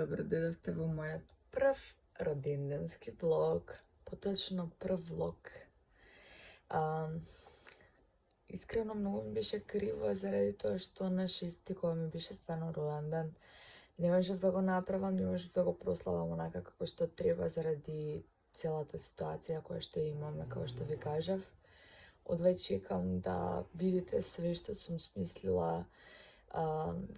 добро дојдовте во мојот прв роденденски влог, поточно прв влог. Искрено многу ми беше криво заради тоа што на 6 кога ми беше стварно роден ден, не можев да го направам, не можев да го прославам онака како што треба заради целата ситуација која што имаме, како што ви кажав. Одвај чекам да видите све што сум смислила,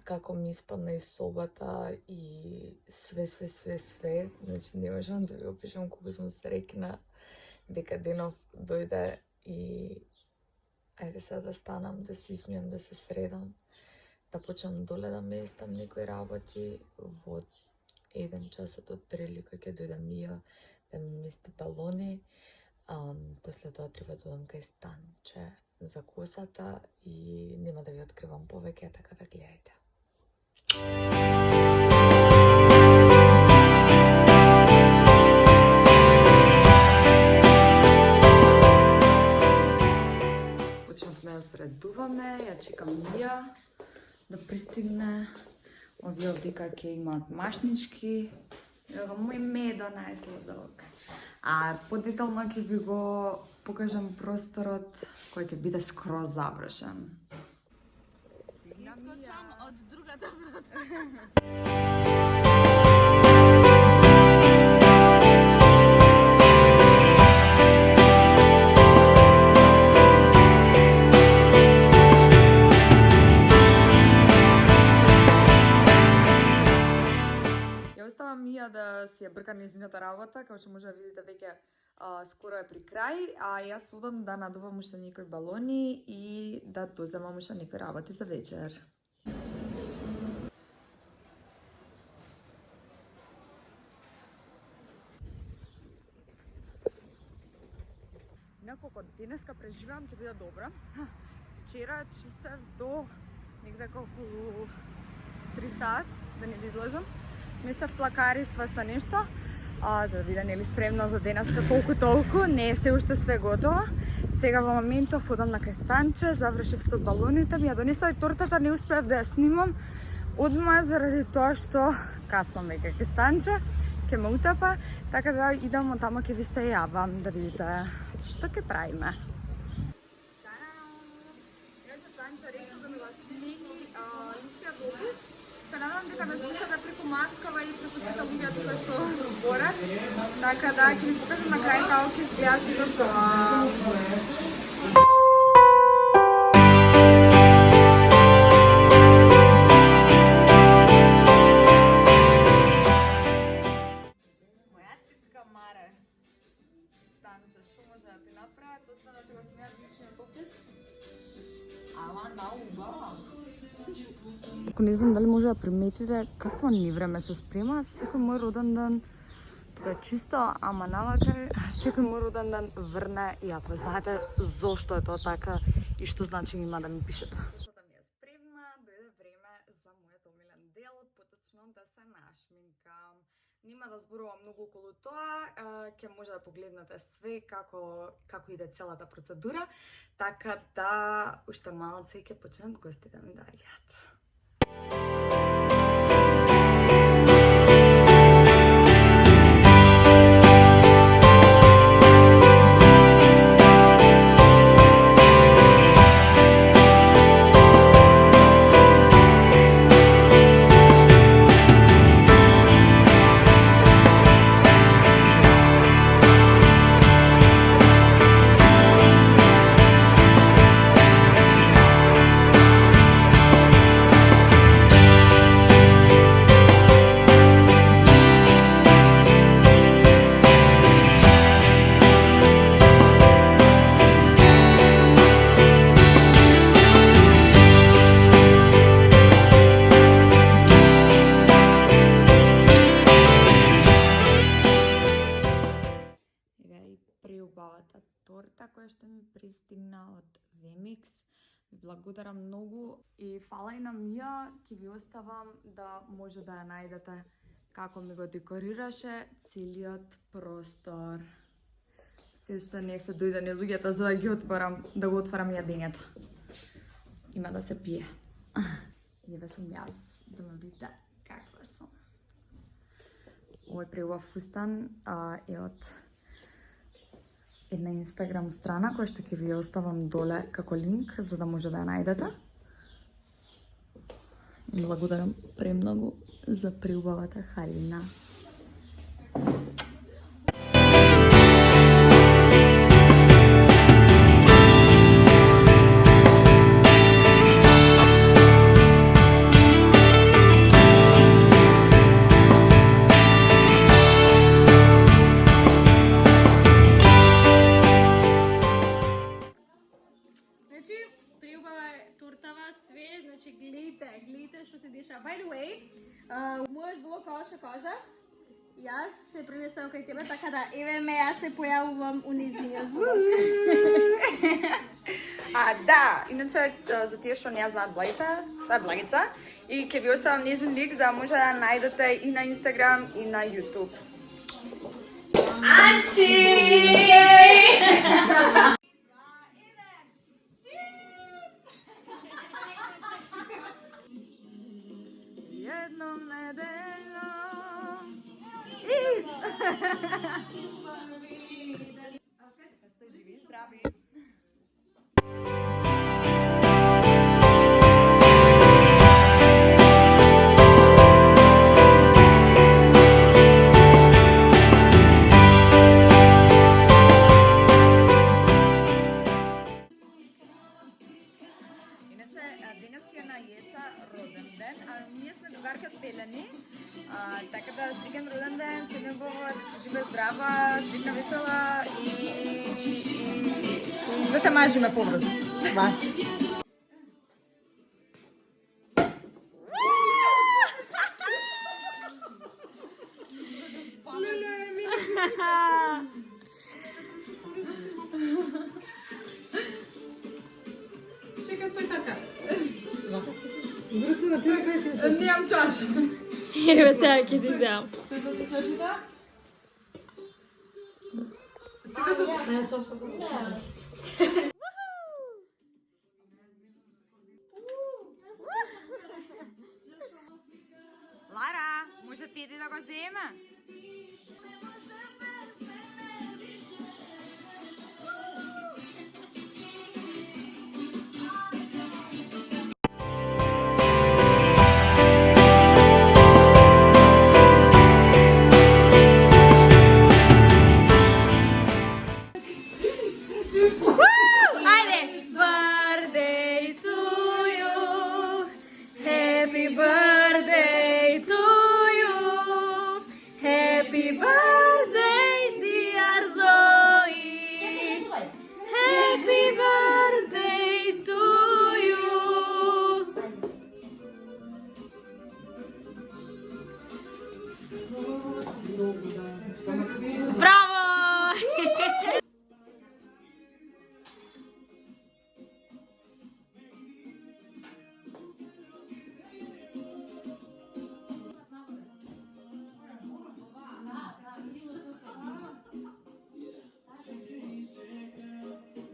како ми испадна из собата и све. Значи не можам да ви опишам колку сум среќна дека денов дојде и ајде сега да станам, да се измијам, да се средам, да почнам доле да местам некои работи. Во 1 часот од прилика ќе дојде Мија да ми мести балони. После тоа треба да одам кај Станче за косата и нема да ви откривам повеќе, така да гледајте. Почнавме да средуваме, ја чекам Мија да пристигне. Овие овдека ќе имаат машнички. Ево мој медо најсладок. Подетално ќе ви го покажам просторот кој ќе биде скроз завршен. Искочам од другата врата. Ја оставам Мија да си ја брка нејзината работа, како што може да видите веќе скоро е при крај, а јас одам да надувам уште некои балони и да доземам уште некои работи за вечер. Неколку денеска преживам ќе биде добра. Вчера чистев до негде околу 3 сат, да не ви излажам. Местев плакари, сваста нешто, за да биде нели спремна за денеска колку толку. Не е се уште све готово. Сега во моментов одам на кај Станче, завршив со балоните, ми ја донесла и тортата, не успеав да ја снимам одма заради тоа што касно веќе кај Станче, ќе ме утапа, така да идам од тамо ќе ви се јавам да видите што ќе правиме. Јас Станче рече да ми го смени личниот опис. Се надам дека ме слушате преку Маскова и преку сите луѓе тука што зборат. Така да ќе ви покажам на крај како ќе изгледа сите тоа. Моја читка Маре. Станче, што може да ти направат, освен да ти го сменат личниот опис? Ама наубава. Ако не знам дали може да приметите какво ни време се спрема, секој мој роден ден тука е чисто, ама навака секој мој роден ден врне и ако знаете зошто е тоа така и што значи има да ми пишете. Косата ми е спремна, дојде време за мојот омилен дел, поточно да се нашминкам. Нема да зборувам многу околу тоа, ќе може да погледнете све како иде целата процедура, така да уште малце ќе почнат гости да ми доаѓаат. Преубавата торта која што ми пристигна од Vemix. Ви благодарам многу и фала и на Мија, ќе ви оставам да може да ја најдете како ми го декорираше целиот простор. Се уште не се дојдени луѓето за да го отворам јадењето. Има да се пие. И еве сум јас, да ме видите каква сум. Ovo je prije fustan je od една Instagram страна која што ќе ви оставам доле како линк за да може да ја најдете. И благодарам премногу за преубавата халина. Значи, приубава е тортава, све, значи гледайте што се деша. By the way, мојот влог како што кажав, јас се пренесам кај тебе, така да еве ме, јас се појавувам у нејзиниот влог. Да, иначе за тие што не ја знаат Благица, тоа е Благица и ќе ви оставам нејзин лик за да може да најдете и на Instagram и на YouTube. Анчи! Jednom nedeljom Ste živi, zdravi. Денес е на Јеца роден ден, а ние сме другарки од Пелени, така да среќен роден ден, се небова, да се живе здрава, среќна весела и да те мажиме побрзо. Баш. Чека, стој така. Зрусена, ти кај ти чаша? Немам чаша. Еве сега ќе си земам. Стој да се чашата? Сега се чаша. Не, чаша. Лара, може ти да го зема?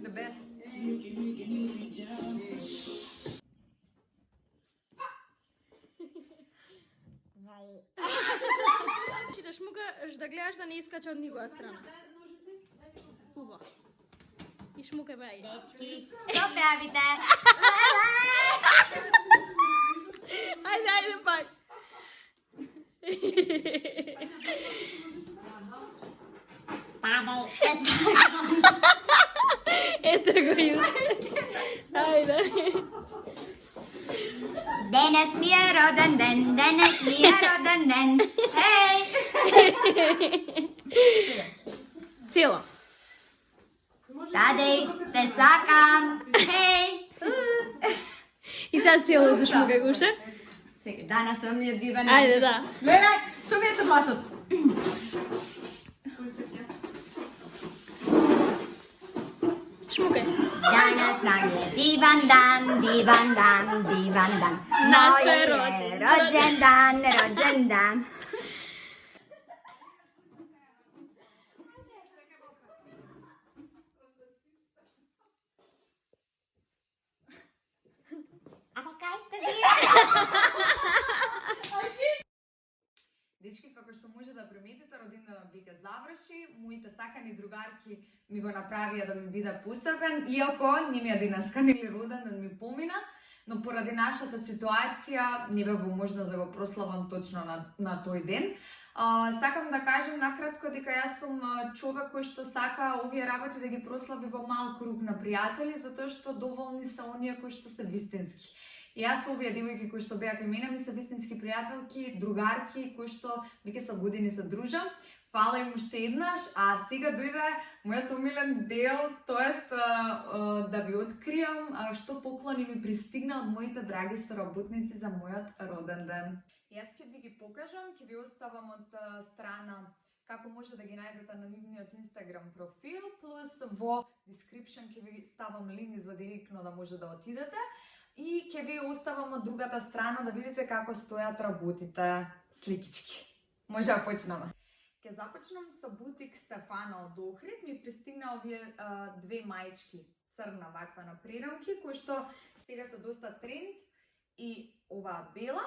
The best. Чи да шмукаш да гледаш да не искача од никоја страна. Убаво. И шмукај беј. Дечки, што правите? Ајде, ајде пак. Ето го јуте. Ајде. Денес ми е роден ден, денес ми е роден ден. Хеј! Цело. Тадеј, те сакам. Хеј! И сега цело зашмукај го уште. Чекај, данас сум ми е диван. Ајде, да. Гледај, што ми е со гласот? Шмукај. Данас нам е диван дан, диван дан, диван дан. Наш Мој е роđен дан, роđен дан. А кака сте вие? Дечки, како како што може да приметите, роденденот веќе заврши, моите сакани другарки ми го направија да ми биде посебен, иако не ми е денеска, нели роденден ми помина, но поради нашата ситуација не бев во можност да го прославам точно на тој ден. Сакам да кажем накратко дека јас сум човек кој што сака овие работи да ги прослави во мал круг на пријатели, затоа што доволни се оние кои што се вистински. И јас овие девојки кои што беа кај мене ми се вистински пријателки, другарки кои што веќе со години се дружам. Фала им уште еднаш, а сега дојде мојот умилен дел, тоест да ви откриам што поклони ми пристигна од моите драги соработници за мојот роден ден. Јас ќе ви ги покажам, ќе ви оставам од страна како може да ги најдете на нивниот Instagram профил, плюс во description ќе ви ставам линк за директно да може да отидете и ќе ви оставам од другата страна да видите како стојат работите сликички. Може да почнеме. Ќе започнам со бутик Стефана од Охрид. Ми пристигна овие две маички црна ваква на прерамки, кои што сега се доста тренд и оваа бела.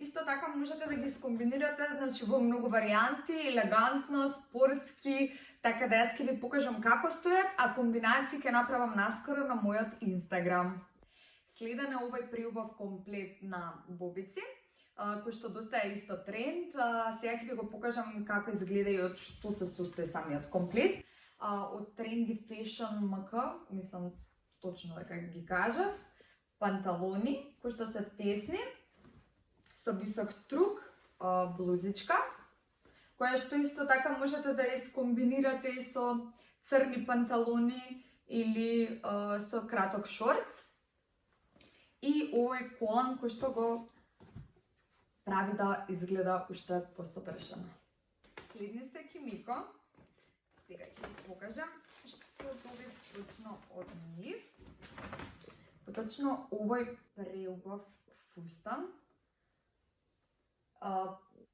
Исто така можете да ги скомбинирате, значи во многу варијанти, елегантно, спортски, така да јас ќе ви покажам како стојат, а комбинации ќе направам наскоро на мојот Instagram. Следен е овој преубав комплет на бобици, кој што доста е исто тренд. Сега ќе ви го покажам како изгледа и од што се состои самиот комплет. Од Trendy Fashion MK, мислам точно дека ги кажав, панталони кои што се тесни, со висок струк, блузичка, која што исто така можете да ја скомбинирате и со црни панталони или со краток шортс. И овој колан кој што го прави да изгледа уште посовршено. Следни се Кимико. Сега ќе ви покажам што добив точно од нив. Поточно овој преубав фустан.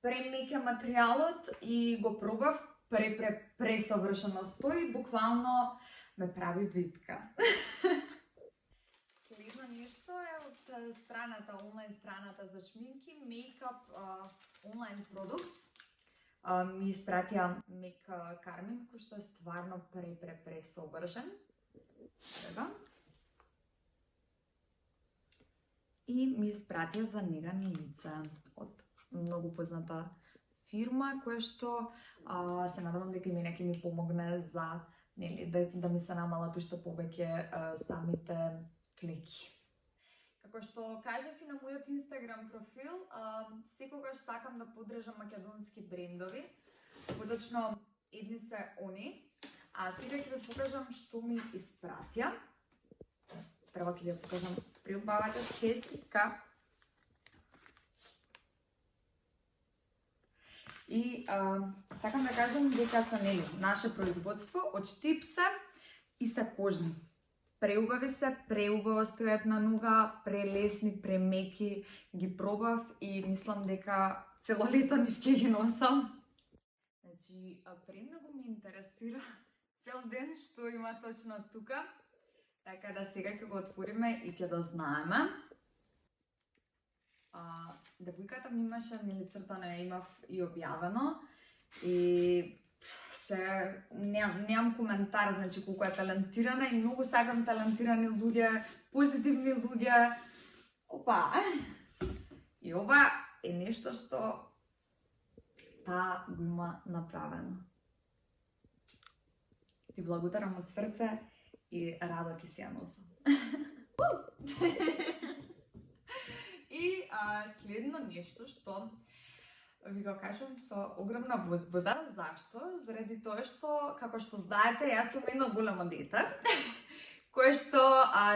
Премек е материјалот и го пробав, пресовршено стои, буквално ме прави витка. Следно нешто е од страната, онлайн страната за шминки, мейкап, онлайн продукт. Ми испратија Мек Кармин, кој што е стварно пресовршен. Ева. И ми испратија за негани лице од многу позната фирма, која што се надевам дека и мене ќе ми помогне за да ми се намалат уште повеќе самите флеки. Како што кажав и на мојот Instagram профил, секогаш сакам да поддржам македонски брендови, поточно едни се они, а сега ќе ви покажам што ми испратија. Прво ќе ви покажам приубавата честитка. И сакам да кажам дека се наше производство од Штип се и се кожни. Преубави се, преубаво стојат на нога, прелесни, премеки, ги пробав и мислам дека цело лето нив ќе ги носам. Значи, премногу ми интересира цел ден што има точно тука, така да сега ќе го отвориме и ќе да знаеме. Девојката ми имаше, цртано ја имав и објавено и немам коментар, значи колку е талентирана и многу сакам талентирани луѓе, позитивни луѓе. Опа! И ова е нешто што таа го има направено. Ти благодарам од срце и радо ќе си ја носам. И следно нешто што ви го кажам со огромна возбуда. Зашто? Заради тоа што, како што знаете, јас сум едно големо дете, кое што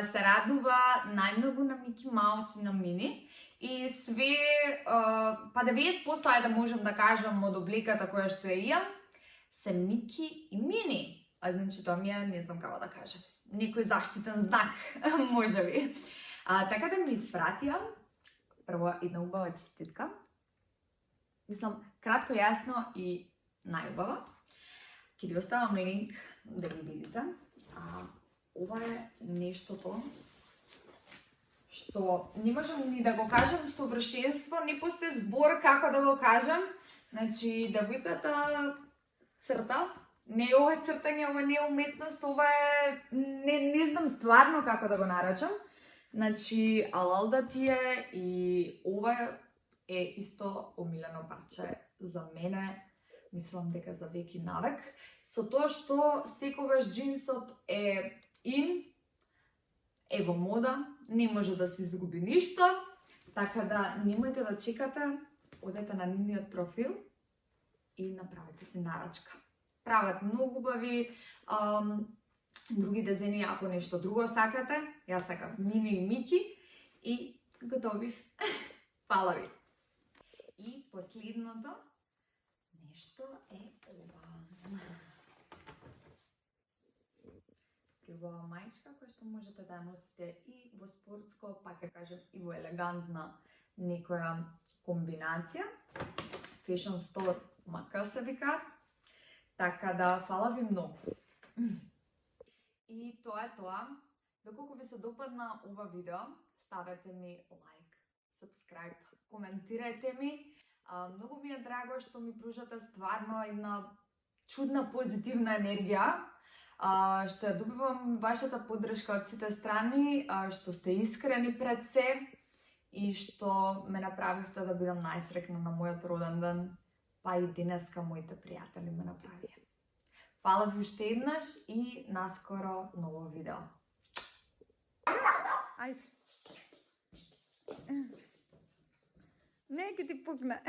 се радува најмногу на Мики Маус и на Мини. И све, па 90% да можем да кажам од облеката која што ја имам, се Мики и Мини. Значи тоа ми е, не знам како да кажам, некој заштитен знак, може би. Така да ми испратија прво една убава честитка. Мислам, кратко, јасно и најубава. Ќе ви оставам линк да ги видите. Ова е нештото што не можам ни да го кажам совршенство, не постои збор како да го кажам, Значи, девојката црта, не е ова цртање, ова не е уметност, ова е, не знам стварно како да го наречам. Значи, Алалда ти е и ова е исто омилено парче за мене, мислам дека за веки навек, со тоа што секогаш джинсот е е во мода, не може да се изгуби ништо, така да немојте да чекате, одете на нивниот профил и направете се нарачка. Прават многу убави други дизајни, ако нешто друго сакате, јас сакав Мини и Мики и готовив. Фала ви! И последното нешто е ова. Убава мајчка која што можете да носите и во спортско, па ќе кажем и во елегантна некоја комбинација. Fashion Store МК се вика. Така да, фала ви многу. И тоа е тоа. Доколку ви се допадна ова видео, ставете ми лайк, subscribe, коментирајте ми. Многу ми е драго што ми пружате стварно една чудна позитивна енергија, што ја добивам вашата поддршка од сите страни, што сте искрени пред се и што ме направивте да бидам најсрекна на мојот роден ден, па и денеска моите пријатели ме направија. Фала ви уште еднаш и наскоро ново видео. Ајде. Не, ке ти пукне.